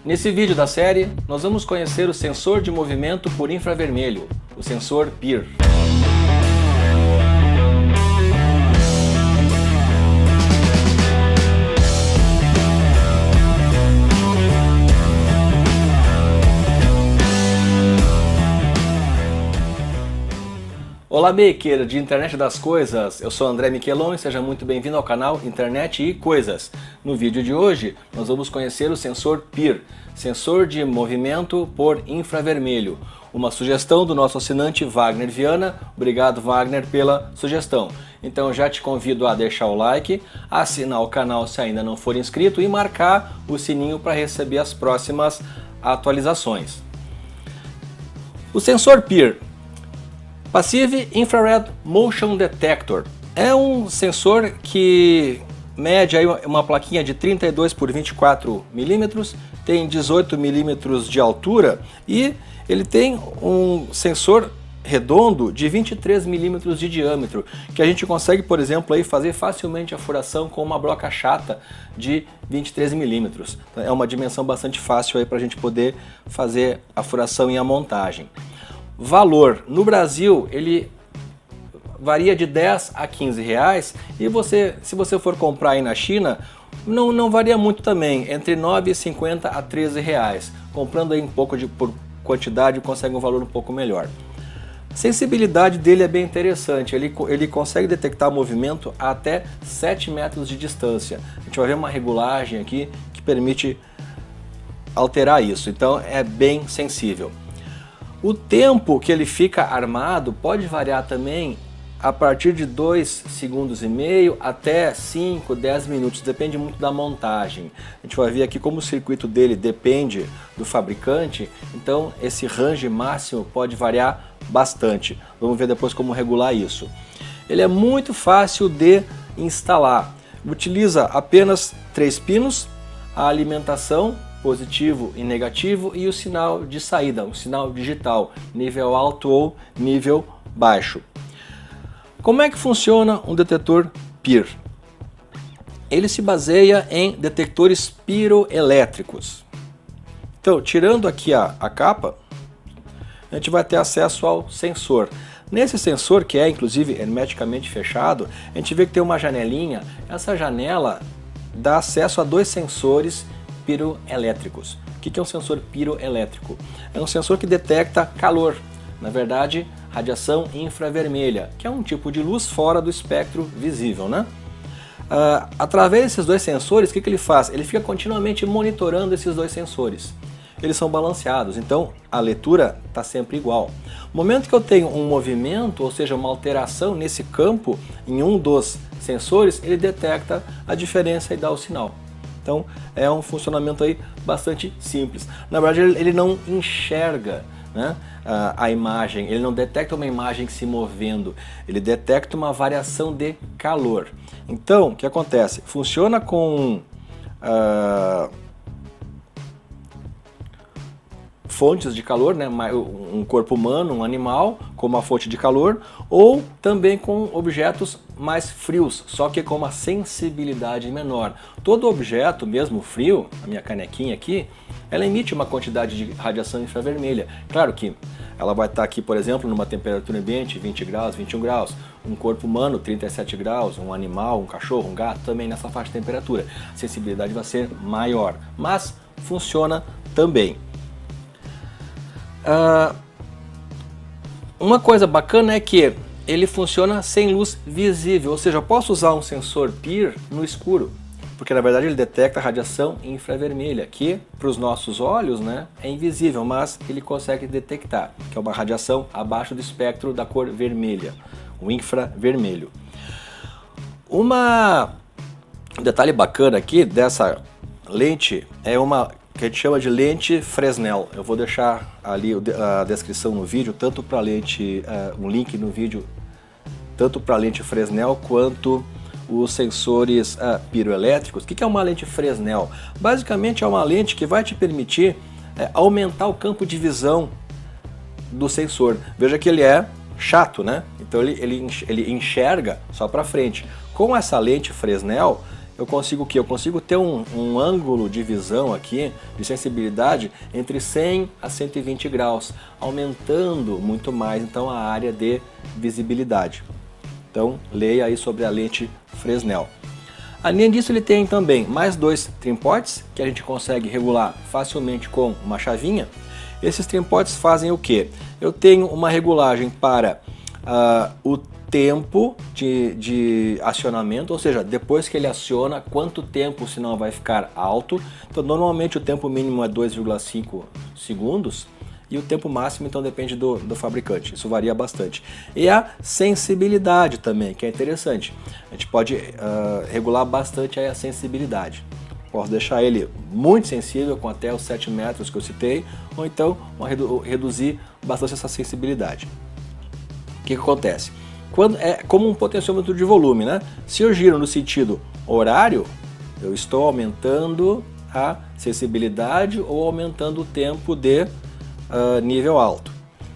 Nesse vídeo da série, nós vamos conhecer o sensor de movimento por infravermelho, o sensor PIR. Olá, maker de Internet das Coisas, eu sou André Miquelon e seja muito bem-vindo ao canal Internet e Coisas. No vídeo de hoje, nós vamos conhecer o sensor PIR, sensor de movimento por infravermelho. Uma sugestão do nosso assinante Wagner Viana. Obrigado, Wagner, pela sugestão. Então já te convido a deixar o like, assinar o canal se ainda não for inscrito e marcar o sininho para receber as próximas atualizações. O sensor PIR, Passive Infrared Motion Detector, é um sensor que mede aí uma plaquinha de 32 por 24 milímetros, tem 18 milímetros de altura e ele tem um sensor redondo de 23 milímetros de diâmetro, que a gente consegue, por exemplo, aí fazer facilmente a furação com uma broca chata de 23 milímetros. É uma dimensão bastante fácil para a gente poder fazer a furação e a montagem. Valor, no Brasil ele varia de 10 a 15 reais e se você for comprar aí na China, não varia muito também, entre 9,50 a 13 reais. Comprando aí um pouco por quantidade consegue um valor um pouco melhor. A sensibilidade dele é bem interessante, ele consegue detectar movimento a até 7 metros de distância. A gente vai ver uma regulagem aqui que permite alterar isso, então é bem sensível. O tempo que ele fica armado pode variar também a partir de 2,5 segundos até 5, 10 minutos, depende muito da montagem. A gente vai ver aqui como o circuito dele depende do fabricante, então esse range máximo pode variar bastante. Vamos ver depois como regular isso. Ele é muito fácil de instalar, utiliza apenas 3 pinos, a alimentação, positivo e negativo, e o sinal de saída, um sinal digital, nível alto ou nível baixo. Como é que funciona um detetor PIR? Ele se baseia em detectores piroelétricos. Então, tirando aqui a capa, a gente vai ter acesso ao sensor. Nesse sensor, que é inclusive hermeticamente fechado, a gente vê que tem uma janelinha. Essa janela dá acesso a 2 sensores piroelétricos. O que é um sensor piroelétrico? É um sensor que detecta calor, na verdade radiação infravermelha, que é um tipo de luz fora do espectro visível, né? Através desses 2 sensores, o que ele faz? Ele fica continuamente monitorando esses 2 sensores. Eles são balanceados, então a leitura está sempre igual. No momento que eu tenho um movimento, ou seja, uma alteração nesse campo, em um dos sensores, ele detecta a diferença e dá o sinal. Então é um funcionamento aí bastante simples. Na verdade ele não enxerga, né, a imagem, ele não detecta uma imagem se movendo, ele detecta uma variação de calor. Então o que acontece? Funciona com fontes de calor, né, um corpo humano, um animal, como uma fonte de calor, ou também com objetos mais frios, só que com uma sensibilidade menor. Todo objeto, mesmo frio, a minha canequinha aqui, ela emite uma quantidade de radiação infravermelha. Claro que ela vai estar aqui, por exemplo, numa temperatura ambiente, 20 graus, 21 graus. Um corpo humano, 37 graus, um animal, um cachorro, um gato, também nessa faixa de temperatura. A sensibilidade vai ser maior, mas funciona também. Uma coisa bacana é que ele funciona sem luz visível, ou seja, eu posso usar um sensor PIR no escuro, porque na verdade ele detecta a radiação infravermelha, que para os nossos olhos, né, é invisível, mas ele consegue detectar, que é uma radiação abaixo do espectro da cor vermelha, o infravermelho. Um detalhe bacana aqui dessa lente é uma que a gente chama de lente Fresnel. Eu vou deixar ali a descrição no vídeo, tanto para lente, um link no vídeo, tanto para a lente Fresnel quanto os sensores piroelétricos. O que é uma lente Fresnel? Basicamente é uma lente que vai te permitir aumentar o campo de visão do sensor. Veja que ele é chato, né? Então ele enxerga só para frente. Com essa lente Fresnel, eu consigo o quê? Eu consigo ter um ângulo de visão aqui, de sensibilidade, entre 100 a 120 graus, aumentando muito mais então a área de visibilidade. Então leia aí sobre a lente Fresnel. Além disso, ele tem também mais dois trimpotes que a gente consegue regular facilmente com uma chavinha. Esses trimpotes fazem o quê? Eu tenho uma regulagem para o tempo de acionamento, ou seja, depois que ele aciona, quanto tempo o sinal vai ficar alto. Então normalmente o tempo mínimo é 2,5 segundos e o tempo máximo então depende do fabricante, isso varia bastante. E a sensibilidade também, que é interessante, a gente pode regular bastante aí a sensibilidade. Posso deixar ele muito sensível, com até os 7 metros que eu citei, ou então reduzir bastante essa sensibilidade. O que acontece? Quando é como um potenciômetro de volume, né? Se eu giro no sentido horário, eu estou aumentando a sensibilidade ou aumentando o tempo de nível alto.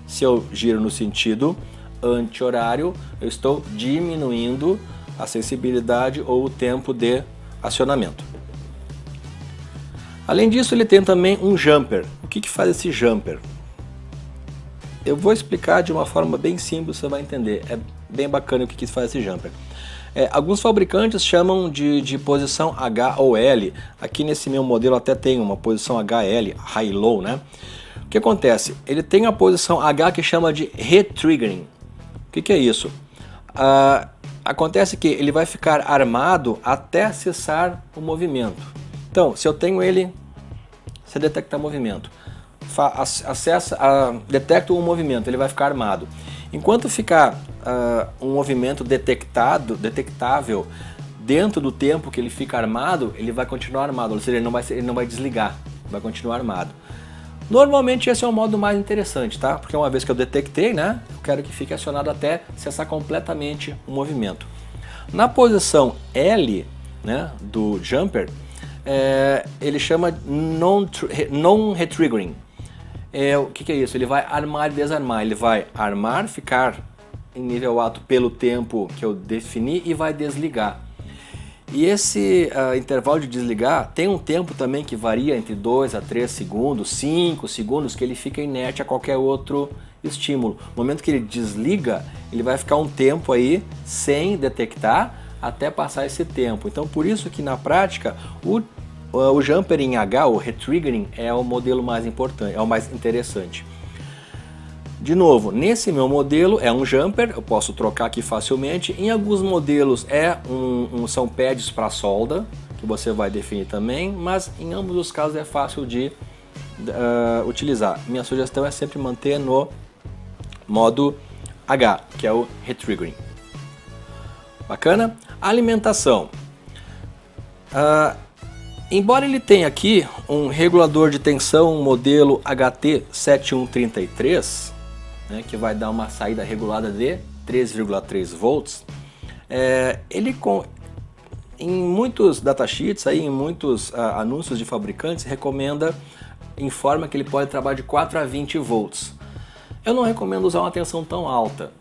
Se eu giro no sentido anti-horário, eu estou diminuindo a sensibilidade ou o tempo de acionamento. Além disso, ele tem também um jumper. O que faz esse jumper? Eu vou explicar de uma forma bem simples, você vai entender. É bem bacana o que faz esse jumper. Alguns fabricantes chamam de posição H ou L. Aqui nesse meu modelo até tem uma posição HL, High Low, né? O que acontece? Ele tem a posição H que chama de retriggering. O que é isso? Acontece que ele vai ficar armado até cessar o movimento. Então, se eu tenho ele, você detecta movimento, detecta um movimento, ele vai ficar armado. Enquanto ficar um movimento detectável dentro do tempo que ele fica armado, ele vai continuar armado, ou seja, ele não vai desligar, vai continuar armado. Normalmente esse é o modo mais interessante, tá? Porque uma vez que eu detectei, né, eu quero que fique acionado até cessar completamente o movimento. Na posição L, né, do jumper, ele chama non-retriggering. O que é isso? Ele vai armar e desarmar. Ele vai armar, ficar em nível alto pelo tempo que eu defini e vai desligar. E esse intervalo de desligar tem um tempo também que varia entre 2 a 3 segundos, 5 segundos, que ele fica inerte a qualquer outro estímulo. No momento que ele desliga, ele vai ficar um tempo aí sem detectar até passar esse tempo. Então por isso que na prática o jumper em H, o retriggering, é o modelo mais importante, é o mais interessante. De novo, nesse meu modelo é um jumper, eu posso trocar aqui facilmente. Em alguns modelos são pads para solda, que você vai definir também, mas em ambos os casos é fácil de utilizar. Minha sugestão é sempre manter no modo H, que é o retriggering. Bacana? Alimentação. Embora ele tenha aqui um regulador de tensão modelo HT7133, né, que vai dar uma saída regulada de 3,3 volts, em muitos datasheets, em muitos anúncios de fabricantes, informa que ele pode trabalhar de 4 a 20 volts. Eu não recomendo usar uma tensão tão alta.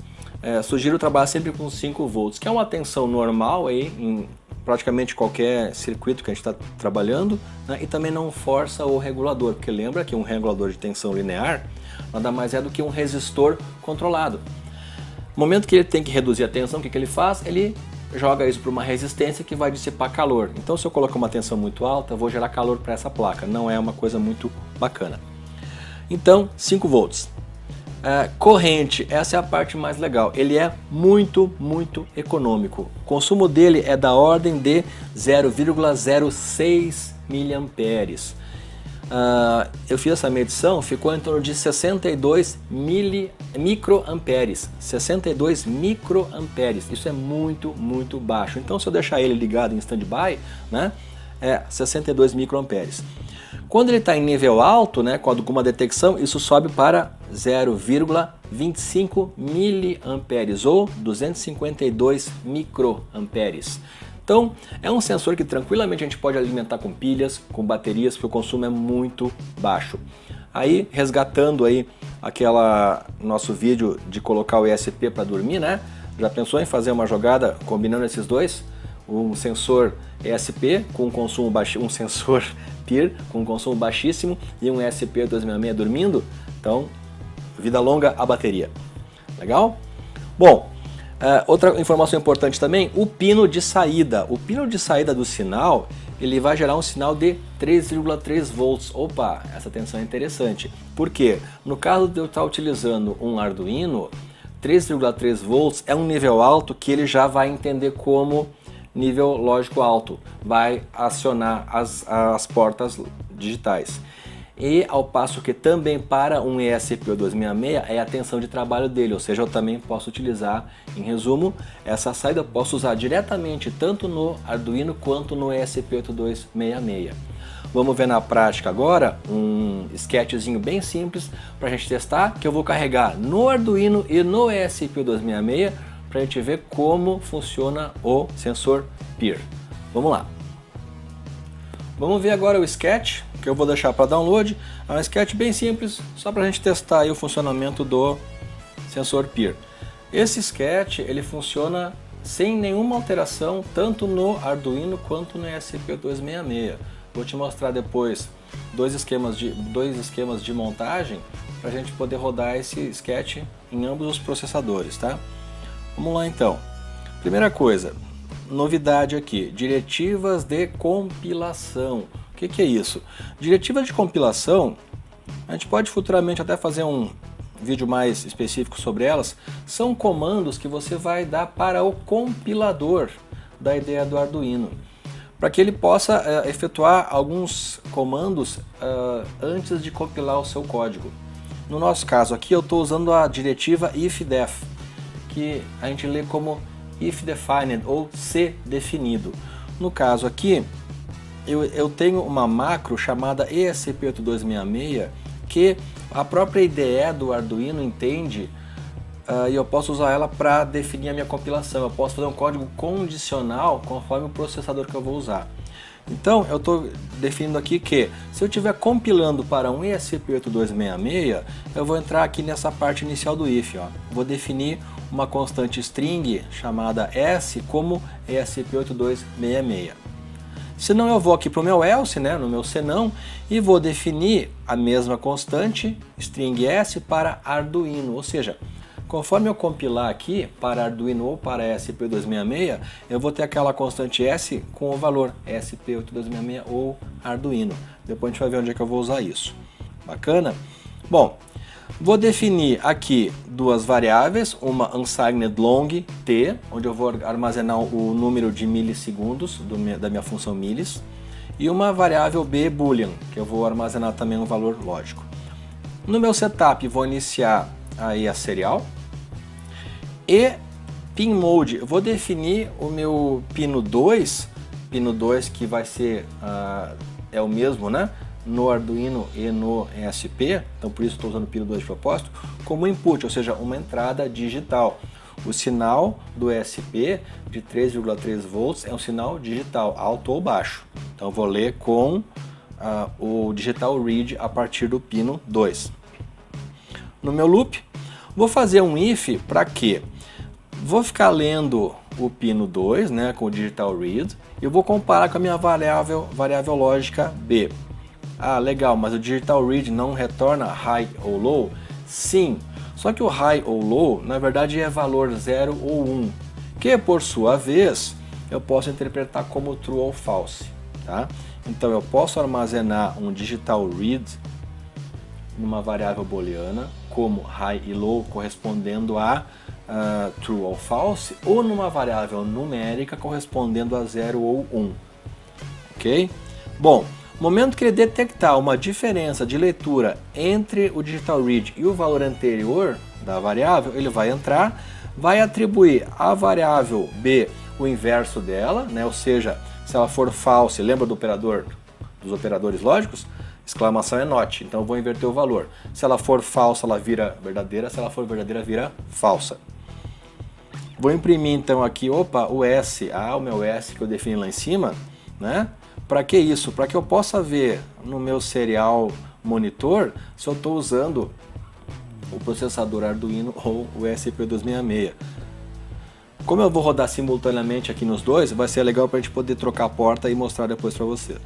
Sugiro trabalhar sempre com 5 volts, que é uma tensão normal aí, em praticamente qualquer circuito que a gente está trabalhando, né? E também não força o regulador, porque lembra que um regulador de tensão linear nada mais é do que um resistor controlado. No momento que ele tem que reduzir a tensão, o que ele faz? Ele joga isso para uma resistência que vai dissipar calor. Então se eu colocar uma tensão muito alta, eu vou gerar calor para essa placa, não é uma coisa muito bacana. Então 5 volts. Corrente, essa é a parte mais legal, ele é muito econômico. O consumo dele é da ordem de 0,06 miliamperes. Eu fiz essa medição, ficou em torno de 62 microamperes. 62 microamperes, isso é muito baixo. Então se eu deixar ele ligado em standby, né, é 62 microamperes. Quando ele está em nível alto, né, com alguma detecção, isso sobe para 0,25 miliamperes ou 252 microamperes. Então é um sensor que tranquilamente a gente pode alimentar com pilhas, com baterias, porque o consumo é muito baixo. Aí resgatando aí nosso vídeo de colocar o ESP para dormir, né? Já pensou em fazer uma jogada combinando esses dois? um sensor ESP com consumo baixo, um sensor PIR com consumo baixíssimo e um ESP8266 dormindo. Então, vida longa a bateria. Legal? Bom, outra informação importante também, o pino de saída. O pino de saída do sinal, ele vai gerar um sinal de 3,3 volts. Opa, essa tensão é interessante. Por quê? No caso de eu estar utilizando um Arduino, 3,3 volts é um nível alto que ele já vai entender como nível lógico alto. Vai acionar as portas digitais. E ao passo que também para um ESP8266 é a tensão de trabalho dele, ou seja, eu também posso utilizar, em resumo, essa saída eu posso usar diretamente tanto no Arduino quanto no ESP8266. Vamos ver na prática agora um sketchzinho bem simples para a gente testar, que eu vou carregar no Arduino e no ESP8266 para a gente ver como funciona o sensor PIR. Vamos lá. Vamos ver agora o sketch que eu vou deixar para download. É um sketch bem simples, só para a gente testar aí o funcionamento do sensor PIR. Esse sketch ele funciona sem nenhuma alteração, tanto no Arduino quanto no ESP8266. Vou te mostrar depois dois esquemas de montagem para a gente poder rodar esse sketch em ambos os processadores, tá? Vamos lá então. Primeira coisa, novidade aqui, diretivas de compilação. O que é isso? Diretivas de compilação, a gente pode futuramente até fazer um vídeo mais específico sobre elas, são comandos que você vai dar para o compilador da ideia do Arduino, para que ele possa efetuar alguns comandos antes de compilar o seu código. No nosso caso aqui eu estou usando a diretiva ifdef, que a gente lê como if defined ou se definido. No caso aqui, eu tenho uma macro chamada ESP8266 que a própria IDE do Arduino entende e eu posso usar ela para definir a minha compilação. Eu posso fazer um código condicional conforme o processador que eu vou usar. Então eu estou definindo aqui que se eu estiver compilando para um ESP8266, eu vou entrar aqui nessa parte inicial do if. Vou definir uma constante string chamada S como ESP8266. Se não, eu vou aqui para o meu else, né, no meu senão, e vou definir a mesma constante string S para Arduino, ou seja, conforme eu compilar aqui para Arduino ou para ESP8266, eu vou ter aquela constante S com o valor ESP8266 ou Arduino. Depois a gente vai ver onde é que eu vou usar isso. Bacana? Bom, vou definir aqui duas variáveis, uma unsigned long t, onde eu vou armazenar o número de milissegundos da minha função milis, e uma variável b boolean, que eu vou armazenar também um valor lógico. No meu setup vou iniciar aí a serial, e pin mode, eu vou definir o meu pino 2 que vai ser, é o mesmo, né? No Arduino e no ESP, então por isso estou usando o pino 2 de propósito, como input, ou seja, uma entrada digital. O sinal do ESP de 3,3 volts é um sinal digital, alto ou baixo. Então vou ler com o digital read a partir do pino 2. No meu loop, vou fazer um if para quê? Vou ficar lendo o pino 2, né, com o digital read, e eu vou comparar com a minha variável lógica b. Ah, legal, mas o digital read não retorna high ou low? Sim, só que o high ou low na verdade é valor 0 ou 1, que por sua vez eu posso interpretar como true ou false, tá? Então eu posso armazenar um digital read numa variável booleana como high e low correspondendo a true ou false, ou numa variável numérica correspondendo a 0 ou 1, ok? Bom, no momento que ele detectar uma diferença de leitura entre o digital read e o valor anterior da variável, ele vai entrar, vai atribuir à variável b o inverso dela, né? Ou seja, se ela for false, lembra do operador, dos operadores lógicos? Exclamação é not, então eu vou inverter o valor. Se ela for falsa, ela vira verdadeira, se ela for verdadeira, vira falsa. Vou imprimir então aqui, o S, o meu S que eu defini lá em cima, né? Para que isso? Para que eu possa ver no meu serial monitor se eu estou usando o processador Arduino ou o ESP8266. Como eu vou rodar simultaneamente aqui nos dois, vai ser legal para a gente poder trocar a porta e mostrar depois para você.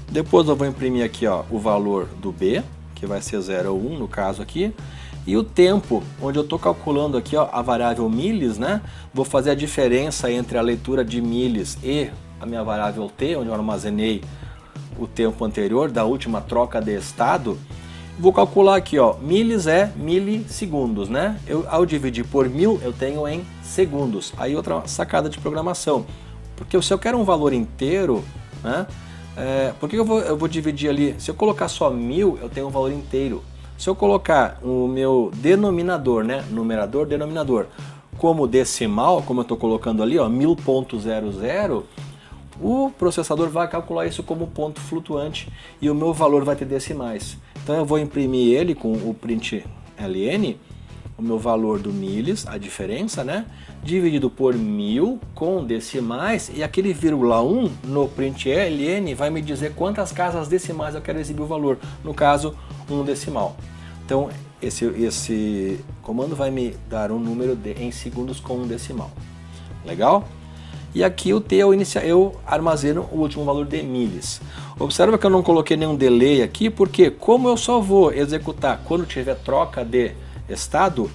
Depois eu vou imprimir aqui, ó, o valor do B, que vai ser 0 ou 1 no caso aqui. E o tempo, onde eu estou calculando aqui, ó, a variável miles, né? Vou fazer a diferença entre a leitura de miles e a minha variável t, onde eu armazenei o tempo anterior da última troca de estado. Vou calcular aqui, ó, miles é milissegundos, né? Ao dividir por 1000, eu tenho em segundos. Aí outra sacada de programação. Porque se eu quero um valor inteiro, né? Por que eu vou dividir ali? Se eu colocar só 1000, eu tenho um valor inteiro. Se eu colocar o meu denominador, né? Numerador, denominador, como decimal, como eu estou colocando ali, ó, 1000.00, o processador vai calcular isso como ponto flutuante e o meu valor vai ter decimais. Então eu vou imprimir ele com o print ln, o meu valor do miles, a diferença, né? Dividido por 1000 com decimais, e aquele vírgula 1 no print ln vai me dizer quantas casas decimais eu quero exibir o valor, no caso, um decimal. Então esse comando vai me dar um número em segundos com um decimal. Legal? E aqui o t eu armazeno o último valor de miles. Observa que eu não coloquei nenhum delay aqui, porque como eu só vou executar quando tiver troca de estado,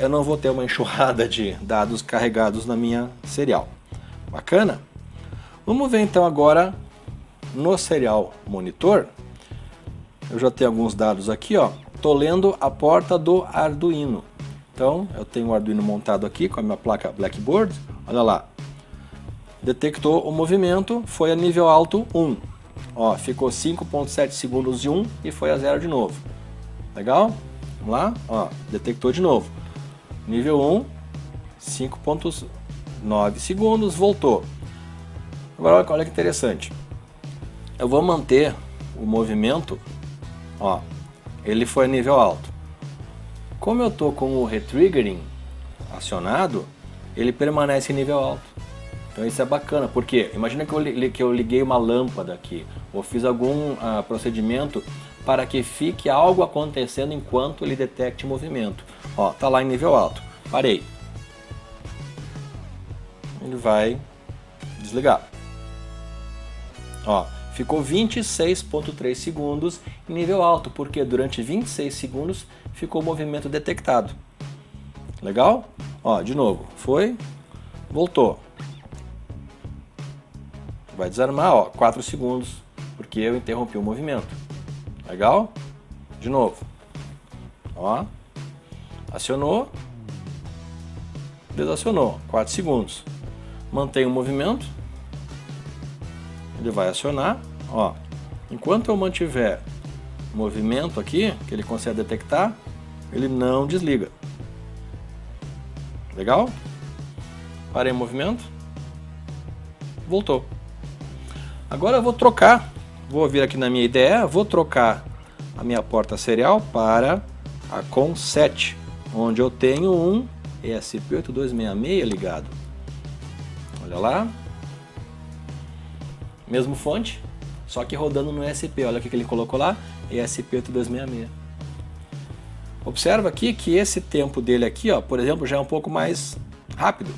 eu não vou ter uma enxurrada de dados carregados na minha serial. Bacana? Vamos ver então agora no serial monitor. Eu já tenho alguns dados aqui, ó. Estou lendo a porta do Arduino. Então eu tenho o Arduino montado aqui com a minha placa Blackboard. Olha lá. Detectou o movimento, foi a nível alto 1. Ó, ficou 5.7 segundos de 1 e foi a 0 de novo. Legal? Vamos lá? Ó, detectou de novo. Nível 1, 5.9 segundos, voltou. Agora olha que interessante. Eu vou manter o movimento, ó, ele foi a nível alto. Como eu estou com o retriggering acionado, ele permanece em nível alto. Então isso é bacana, porque imagina que eu liguei uma lâmpada aqui, ou fiz algum procedimento para que fique algo acontecendo enquanto ele detecte movimento. Ó, tá lá em nível alto. Parei. Ele vai desligar. Ó, ficou 26.3 segundos em nível alto, porque durante 26 segundos ficou o movimento detectado. Legal? Ó, de novo. Foi, voltou. Vai desarmar, ó, 4 segundos, porque eu interrompi o movimento. Legal? De novo. Ó. Acionou. Desacionou. 4 segundos. Mantém o movimento. Ele vai acionar. Ó. Enquanto eu mantiver movimento aqui, que ele consegue detectar, ele não desliga. Legal? Parei o movimento. Voltou. Agora eu vou trocar, vou vir aqui na minha IDE, vou trocar a minha porta serial para a COM7, onde eu tenho um ESP8266 ligado. Olha lá. Mesmo fonte, só que rodando no ESP. Olha o que ele colocou lá, ESP8266. Observa aqui que esse tempo dele aqui, ó, por exemplo, já é um pouco mais rápido.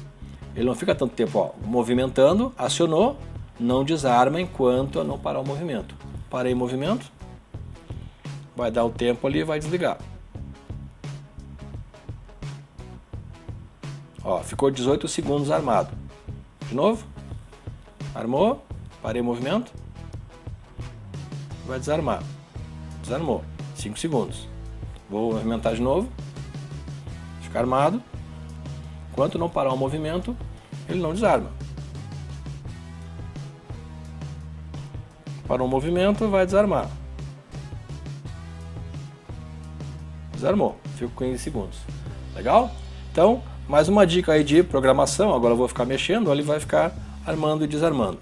Ele não fica tanto tempo, ó, movimentando, acionou, não desarma enquanto eu não parar o movimento. Parei o movimento, vai dar o tempo ali e vai desligar. Ó, ficou 18 segundos armado. De novo, armou, parei o movimento, vai desarmar. Desarmou, 5 segundos. Vou movimentar de novo, fica armado. Enquanto não parar o movimento, ele não desarma. Para um movimento, vai desarmar. Desarmou. Fico com 15 segundos. Legal? Então, mais uma dica aí de programação. Agora eu vou ficar mexendo, ele vai ficar armando e desarmando.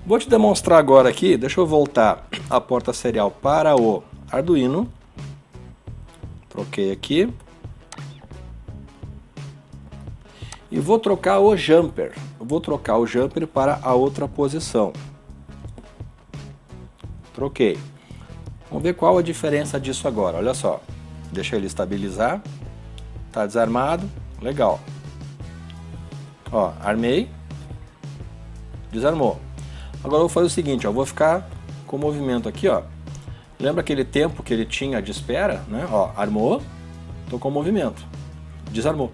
Vou te demonstrar agora aqui, deixa eu voltar a porta serial para o Arduino. Troquei aqui. E vou trocar o jumper. Eu vou trocar o jumper para a outra posição. Troquei. Vamos ver qual a diferença disso agora. Olha só. Deixa ele estabilizar. Está desarmado. Legal. Ó, armei, desarmou. Agora eu vou fazer o seguinte, ó, eu vou ficar com o movimento aqui, ó. Lembra aquele tempo que ele tinha de espera, né? Ó, armou, tô com o movimento, desarmou.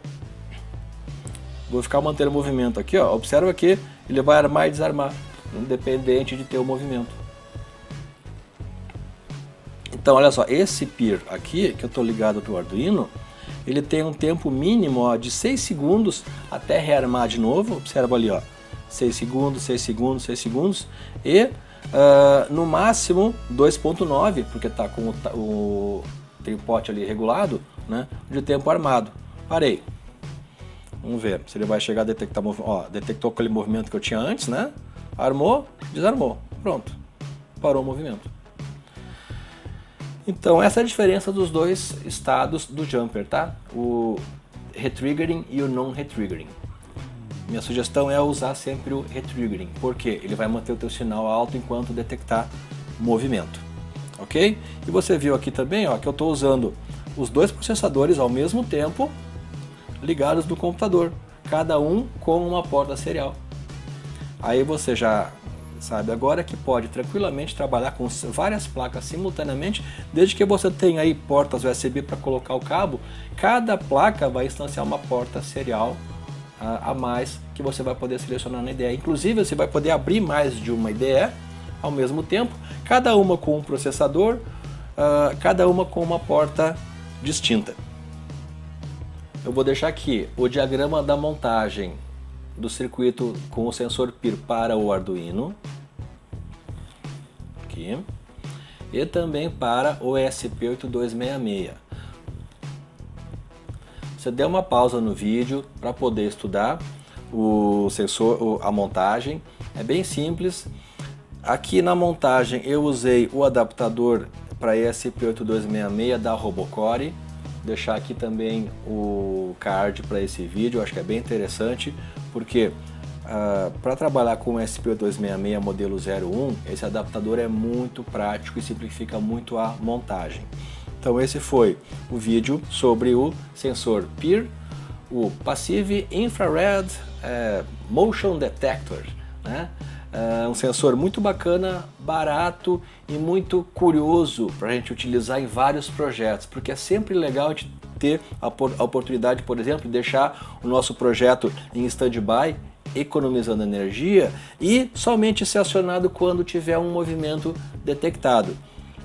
Vou ficar mantendo o movimento aqui, ó. Observa que ele vai armar e desarmar, independente de ter o movimento. Então, olha só, esse PIR aqui, que eu estou ligado para o Arduino, ele tem um tempo mínimo, ó, de 6 segundos até rearmar de novo. Observa ali, ó, 6 segundos, 6 segundos, 6 segundos. E no máximo 2.9, porque está com tem o pote ali regulado, né, de tempo armado. Parei. Vamos ver se ele vai chegar a detectar o movimento. Ó, detectou aquele movimento que eu tinha antes, né? Armou, desarmou. Pronto. Parou o movimento. Então, essa é a diferença dos dois estados do jumper, tá? O retriggering e o non-retriggering. Minha sugestão é usar sempre o retriggering, porque ele vai manter o teu sinal alto enquanto detectar movimento, ok? E você viu aqui também, ó, que eu estou usando os dois processadores ao mesmo tempo ligados no computador, cada um com uma porta serial. Aí você já sabe agora que pode tranquilamente trabalhar com várias placas simultaneamente, desde que você tenha aí portas USB para colocar o cabo. Cada placa vai instanciar uma porta serial a mais que você vai poder selecionar na IDE. Inclusive você vai poder abrir mais de uma IDE ao mesmo tempo, cada uma com um processador, cada uma com uma porta distinta. Eu vou deixar aqui o diagrama da montagem do circuito com o sensor PIR para o Arduino, aqui, e também para o ESP8266. Você dê uma pausa no vídeo para poder estudar o sensor, a montagem. É bem simples. Aqui na montagem eu usei o adaptador para ESP8266 da Robocore. Vou deixar aqui também o card para esse vídeo, acho que é bem interessante, porque para trabalhar com o ESP8266 modelo 01, esse adaptador é muito prático e simplifica muito a montagem. Então esse foi o vídeo sobre o sensor PIR, o Passive Infrared Motion Detector, né? Um sensor muito bacana, barato e muito curioso para a gente utilizar em vários projetos, porque é sempre legal de ter a oportunidade, por exemplo, de deixar o nosso projeto em stand-by, economizando energia, e somente ser acionado quando tiver um movimento detectado.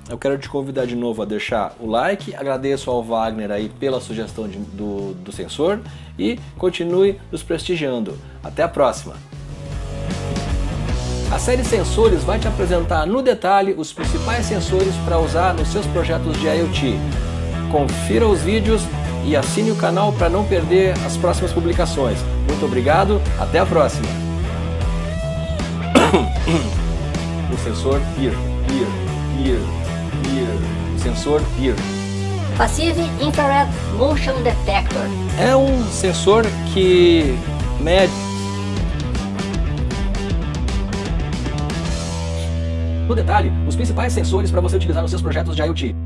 Eu quero te convidar de novo a deixar o like, agradeço ao Wagner aí pela sugestão do sensor e continue nos prestigiando. Até a próxima! A série Sensores vai te apresentar no detalhe os principais sensores para usar nos seus projetos de IoT. Confira os vídeos e assine o canal para não perder as próximas publicações. Muito obrigado, até a próxima! O sensor PIR, sensor PIR. Passive Infrared Motion Detector. É um sensor que mede. No detalhe, os principais sensores para você utilizar nos seus projetos de IoT.